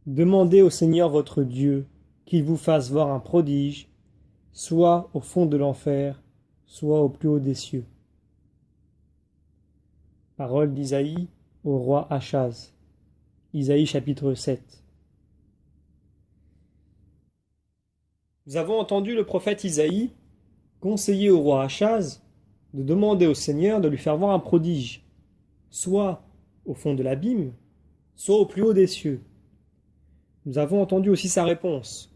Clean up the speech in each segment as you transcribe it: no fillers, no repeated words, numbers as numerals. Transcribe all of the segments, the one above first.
Demandez au Seigneur votre Dieu qu'il vous fasse voir un prodige, soit au fond de l'enfer, soit au plus haut des cieux. Parole d'Isaïe au roi Achaz. Isaïe chapitre 7. Nous avons entendu le prophète Isaïe conseiller au roi Achaz de demander au Seigneur de lui faire voir un prodige, soit au fond de l'abîme, soit au plus haut des cieux. Nous avons entendu aussi sa réponse.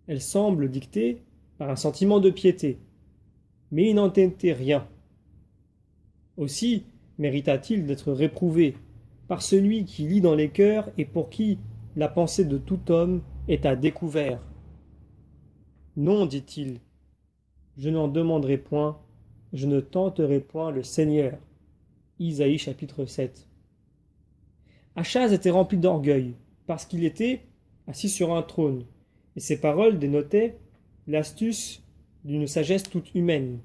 Elle semble dictée par un sentiment de piété, mais il n'en était rien. Aussi mérita-t-il d'être réprouvé par celui qui lit dans les cœurs et pour qui la pensée de tout homme est à découvert. Non, dit-il, je n'en demanderai point, je ne tenterai point le Seigneur. Isaïe chapitre 7. Achaz était rempli d'orgueil, parce qu'il était assis sur un trône, et ses paroles dénotaient l'astuce d'une sagesse toute humaine.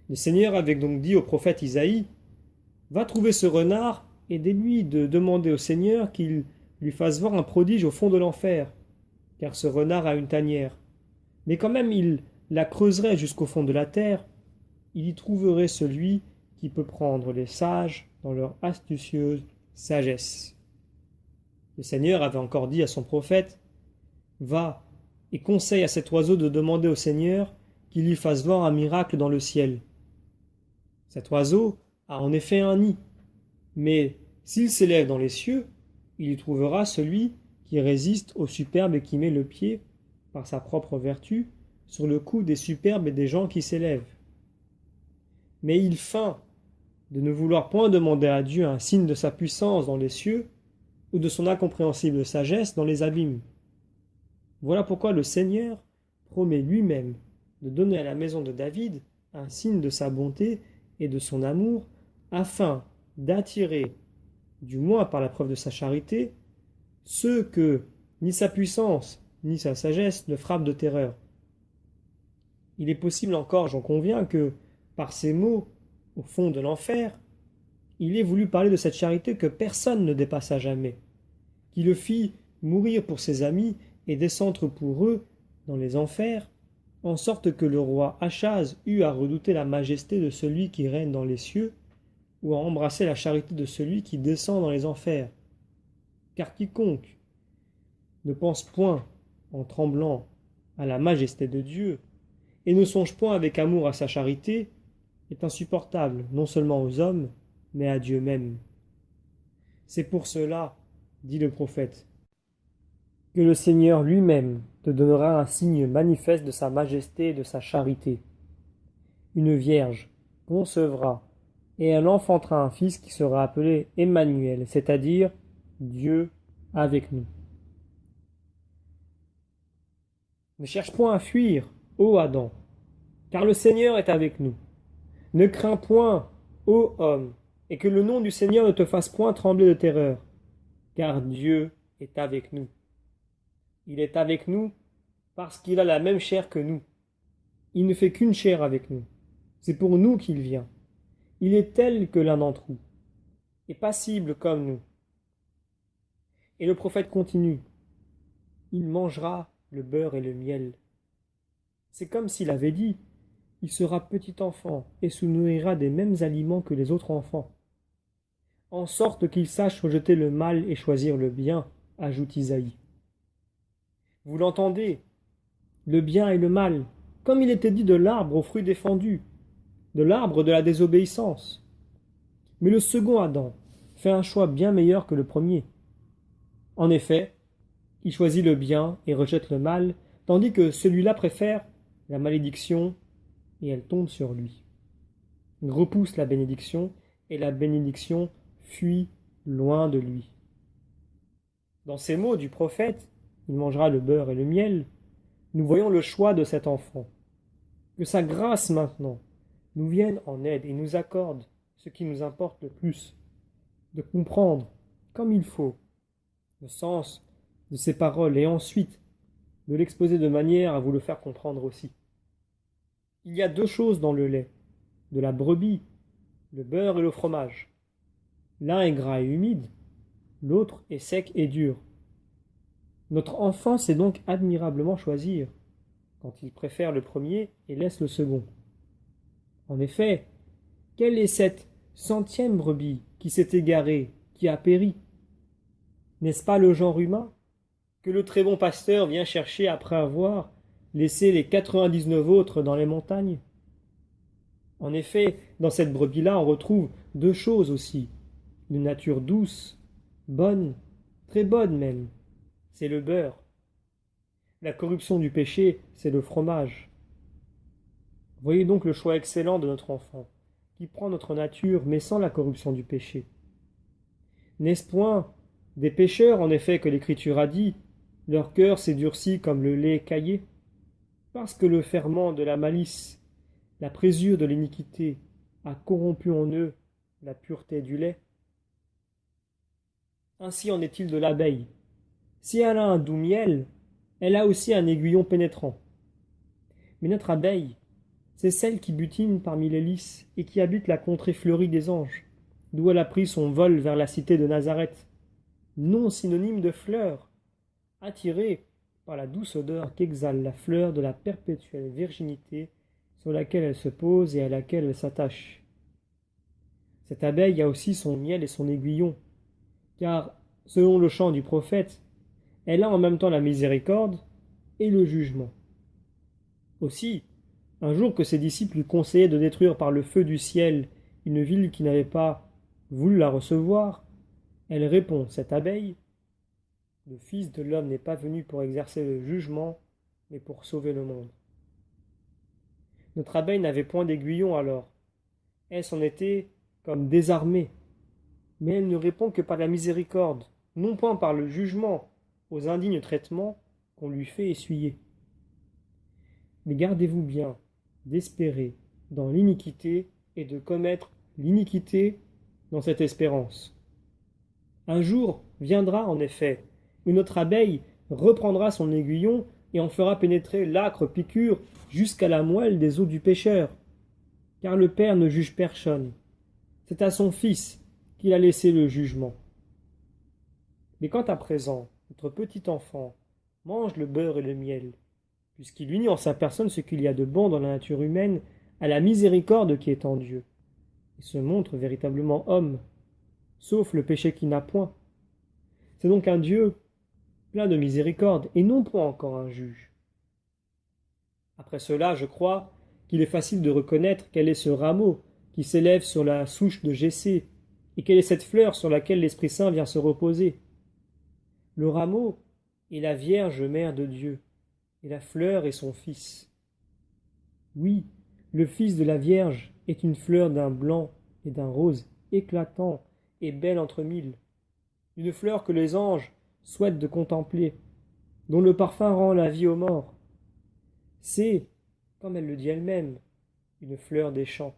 Le Seigneur avait donc dit au prophète Isaïe, « Va trouver ce renard, et dis-lui de demander au Seigneur qu'il lui fasse voir un prodige au fond de l'enfer, car ce renard a une tanière. Mais quand même il la creuserait jusqu'au fond de la terre, il y trouverait celui qui peut prendre les sages dans leur astucieuse sagesse. » Le Seigneur avait encore dit à son prophète, « Va et conseille à cet oiseau de demander au Seigneur qu'il lui fasse voir un miracle dans le ciel. » Cet oiseau a en effet un nid, mais s'il s'élève dans les cieux, il y trouvera celui qui résiste au superbe et qui met le pied, par sa propre vertu, sur le cou des superbes et des gens qui s'élèvent. Mais il feint de ne vouloir point demander à Dieu un signe de sa puissance dans les cieux ou de son incompréhensible sagesse dans les abîmes. Voilà pourquoi le Seigneur promet lui-même de donner à la maison de David un signe de sa bonté et de son amour, afin d'attirer, du moins par la preuve de sa charité, ceux que ni sa puissance ni sa sagesse ne frappent de terreur. Il est possible encore, j'en conviens, que, par ces mots, au fond de l'enfer, il ait voulu parler de cette charité que personne ne dépassa jamais, qui le fit mourir pour ses amis et descendre pour eux dans les enfers, en sorte que le roi Achaz eut à redouter la majesté de celui qui règne dans les cieux, ou à embrasser la charité de celui qui descend dans les enfers. Car quiconque ne pense point, en tremblant, à la majesté de Dieu, et ne songe point avec amour à sa charité, est insupportable non seulement aux hommes, mais à Dieu même. C'est pour cela, dit le prophète, que le Seigneur lui-même te donnera un signe manifeste de sa majesté et de sa charité. Une vierge concevra, et elle enfantera un fils qui sera appelé Emmanuel, c'est-à-dire Dieu avec nous. Ne cherche point à fuir, ô Adam, car le Seigneur est avec nous. Ne crains point, ô homme, et que le nom du Seigneur ne te fasse point trembler de terreur, car Dieu est avec nous. Il est avec nous parce qu'il a la même chair que nous. Il ne fait qu'une chair avec nous. C'est pour nous qu'il vient. Il est tel que l'un d'entre nous, et passible comme nous. Et le prophète continue. Il mangera le beurre et le miel. C'est comme s'il avait dit, il sera petit enfant et se nourrira des mêmes aliments que les autres enfants. En sorte qu'il sache rejeter le mal et choisir le bien, ajoute Isaïe. Vous l'entendez, le bien et le mal, comme il était dit de l'arbre aux fruits défendus, de l'arbre de la désobéissance. Mais le second Adam fait un choix bien meilleur que le premier. En effet, il choisit le bien et rejette le mal, tandis que celui-là préfère la malédiction et elle tombe sur lui. Il repousse la bénédiction et la bénédiction fuit loin de lui. Dans ces mots du prophète, il mangera le beurre et le miel, nous voyons le choix de cet enfant. Que sa grâce maintenant nous vienne en aide et nous accorde ce qui nous importe le plus, de comprendre, comme il faut, le sens de ces paroles et ensuite de l'exposer de manière à vous le faire comprendre aussi. Il y a deux choses dans le lait, de la brebis, le beurre et le fromage. L'un est gras et humide, l'autre est sec et dur. Notre enfant sait donc admirablement choisir, quand il préfère le premier et laisse le second. En effet, quelle est cette centième brebis qui s'est égarée, qui a péri? N'est-ce pas le genre humain que le très bon pasteur vient chercher après avoir laissé les 99 autres dans les montagnes? En effet, dans cette brebis-là, on retrouve deux choses aussi. Une nature douce, bonne, très bonne même, c'est le beurre. La corruption du péché, c'est le fromage. Voyez donc le choix excellent de notre enfant, qui prend notre nature mais sans la corruption du péché. N'est-ce point des pécheurs, en effet, que l'Écriture a dit, leur cœur s'est durci comme le lait caillé, parce que le ferment de la malice, la présure de l'iniquité, a corrompu en eux la pureté du lait. Ainsi en est-il de l'abeille. Si elle a un doux miel, elle a aussi un aiguillon pénétrant. Mais notre abeille, c'est celle qui butine parmi les lys et qui habite la contrée fleurie des anges, d'où elle a pris son vol vers la cité de Nazareth, nom synonyme de fleur, attirée par la douce odeur qu'exhale la fleur de la perpétuelle virginité sur laquelle elle se pose et à laquelle elle s'attache. Cette abeille a aussi son miel et son aiguillon, car, selon le chant du prophète, elle a en même temps la miséricorde et le jugement. Aussi, un jour que ses disciples lui conseillaient de détruire par le feu du ciel une ville qui n'avait pas voulu la recevoir, elle répond, cette abeille, le Fils de l'homme n'est pas venu pour exercer le jugement, mais pour sauver le monde. Notre abeille n'avait point d'aiguillon alors. Elle s'en était comme désarmée. Mais elle ne répond que par la miséricorde, non point par le jugement aux indignes traitements qu'on lui fait essuyer. Mais gardez-vous bien d'espérer dans l'iniquité et de commettre l'iniquité dans cette espérance. Un jour viendra en effet où notre abeille reprendra son aiguillon et en fera pénétrer l'âcre piqûre jusqu'à la moelle des os du pécheur. Car le Père ne juge personne. C'est à son Fils qu'il a laissé le jugement. Mais quand à présent notre petit enfant mange le beurre et le miel, puisqu'il unit en sa personne ce qu'il y a de bon dans la nature humaine à la miséricorde qui est en Dieu, et se montre véritablement homme, sauf le péché qui n'a point. C'est donc un Dieu plein de miséricorde, et non point encore un juge. Après cela, je crois qu'il est facile de reconnaître quel est ce rameau qui s'élève sur la souche de Jessé, et quelle est cette fleur sur laquelle l'Esprit Saint vient se reposer. Le rameau est la Vierge Mère de Dieu, et la fleur est son Fils. Oui, le Fils de la Vierge est une fleur d'un blanc et d'un rose éclatant et belle entre mille, une fleur que les anges souhaitent de contempler, dont le parfum rend la vie aux morts. C'est, comme elle le dit elle-même, une fleur des champs,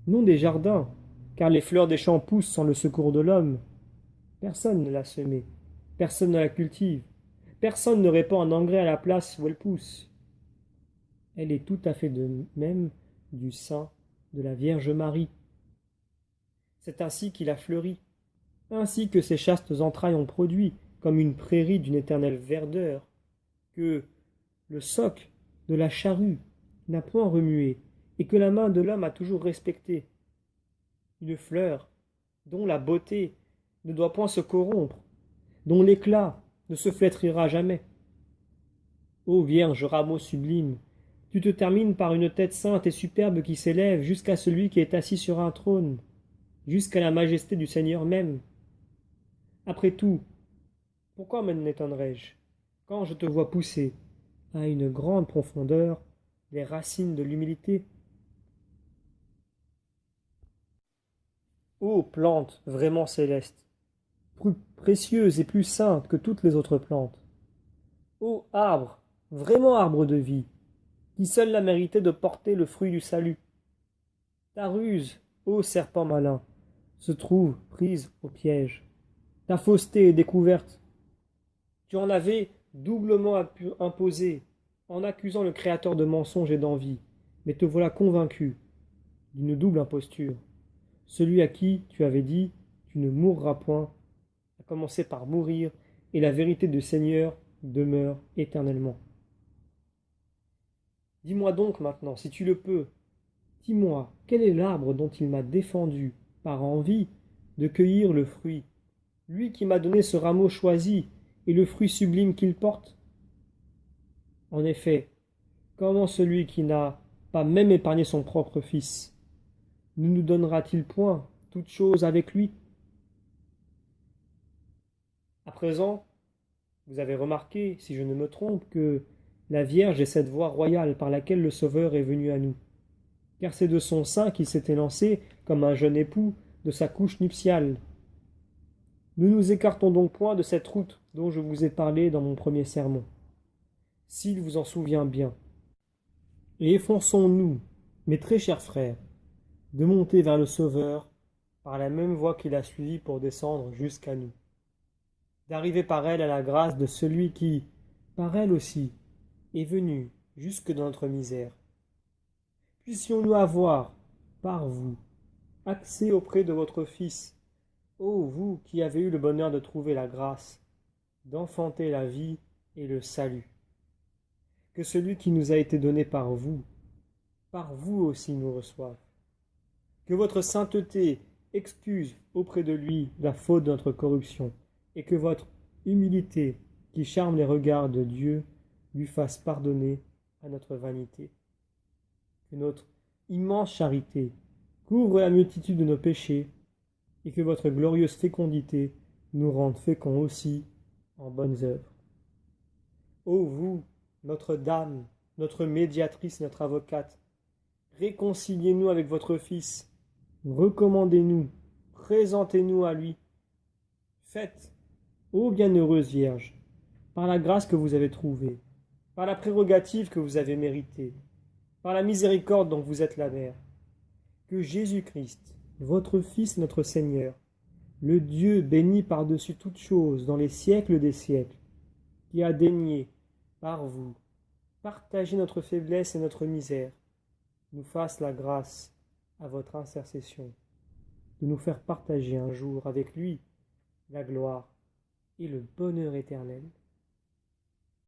non des jardins, car les fleurs des champs poussent sans le secours de l'homme. Personne ne l'a semée, personne ne la cultive, personne ne répand un engrais à la place où elle pousse. Elle est tout à fait de même du sein de la Vierge Marie. C'est ainsi qu'il a fleuri, ainsi que ses chastes entrailles ont produit, comme une prairie d'une éternelle verdeur, que le soc de la charrue n'a point remué, et que la main de l'homme a toujours respecté. Une fleur dont la beauté ne doit point se corrompre, dont l'éclat ne se flétrira jamais. Ô Vierge rameau sublime, tu te termines par une tête sainte et superbe qui s'élève jusqu'à celui qui est assis sur un trône, jusqu'à la majesté du Seigneur même. Après tout, pourquoi m'en étonnerais-je, quand je te vois pousser, à une grande profondeur, les racines de l'humilité? Ô plante vraiment céleste, plus précieuse et plus sainte que toutes les autres plantes! Ô arbre, vraiment arbre de vie, qui seul l'a mérité de porter le fruit du salut! Ta ruse, ô serpent malin, se trouve prise au piège. Ta fausseté est découverte. Tu en avais doublement imposé, en accusant le Créateur de mensonges et d'envie, mais te voilà convaincu d'une double imposture. Celui à qui tu avais dit « tu ne mourras point » a commencé par mourir, et la vérité du Seigneur demeure éternellement. Dis-moi donc maintenant, si tu le peux, dis-moi, quel est l'arbre dont il m'a défendu, par envie, de cueillir le fruit, lui qui m'a donné ce rameau choisi et le fruit sublime qu'il porte? En effet, comment celui qui n'a pas même épargné son propre fils ne nous donnera-t-il point toutes choses avec lui? À présent, vous avez remarqué, si je ne me trompe, que la Vierge est cette voie royale par laquelle le Sauveur est venu à nous, car c'est de son sein qu'il s'était lancé, comme un jeune époux, de sa couche nuptiale. Ne nous écartons donc point de cette route dont je vous ai parlé dans mon premier sermon, s'il vous en souvient bien, et efforçons-nous, mes très chers frères, de monter vers le Sauveur par la même voie qu'il a suivie pour descendre jusqu'à nous, d'arriver par elle à la grâce de celui qui, par elle aussi, est venu jusque dans notre misère. Puissions-nous avoir, par vous, accès auprès de votre Fils, ô vous qui avez eu le bonheur de trouver la grâce, d'enfanter la vie et le salut. Que celui qui nous a été donné par vous aussi nous reçoive. Que votre sainteté excuse auprès de lui la faute de notre corruption, et que votre humilité, qui charme les regards de Dieu, lui fasse pardonner à notre vanité. Que notre immense charité couvre la multitude de nos péchés, et que votre glorieuse fécondité nous rende féconds aussi en bonnes œuvres. Ô vous, Notre-Dame, notre médiatrice, notre avocate, réconciliez-nous avec votre Fils, recommandez-nous, présentez-nous à lui. Faites, ô bienheureuse Vierge, par la grâce que vous avez trouvée, par la prérogative que vous avez méritée, par la miséricorde dont vous êtes la mère, que Jésus-Christ, votre Fils notre Seigneur, le Dieu béni par-dessus toutes choses dans les siècles des siècles, qui a daigné, par vous, partager notre faiblesse et notre misère, nous fasse la grâce, à votre intercession, de nous faire partager un jour avec lui la gloire et le bonheur éternel.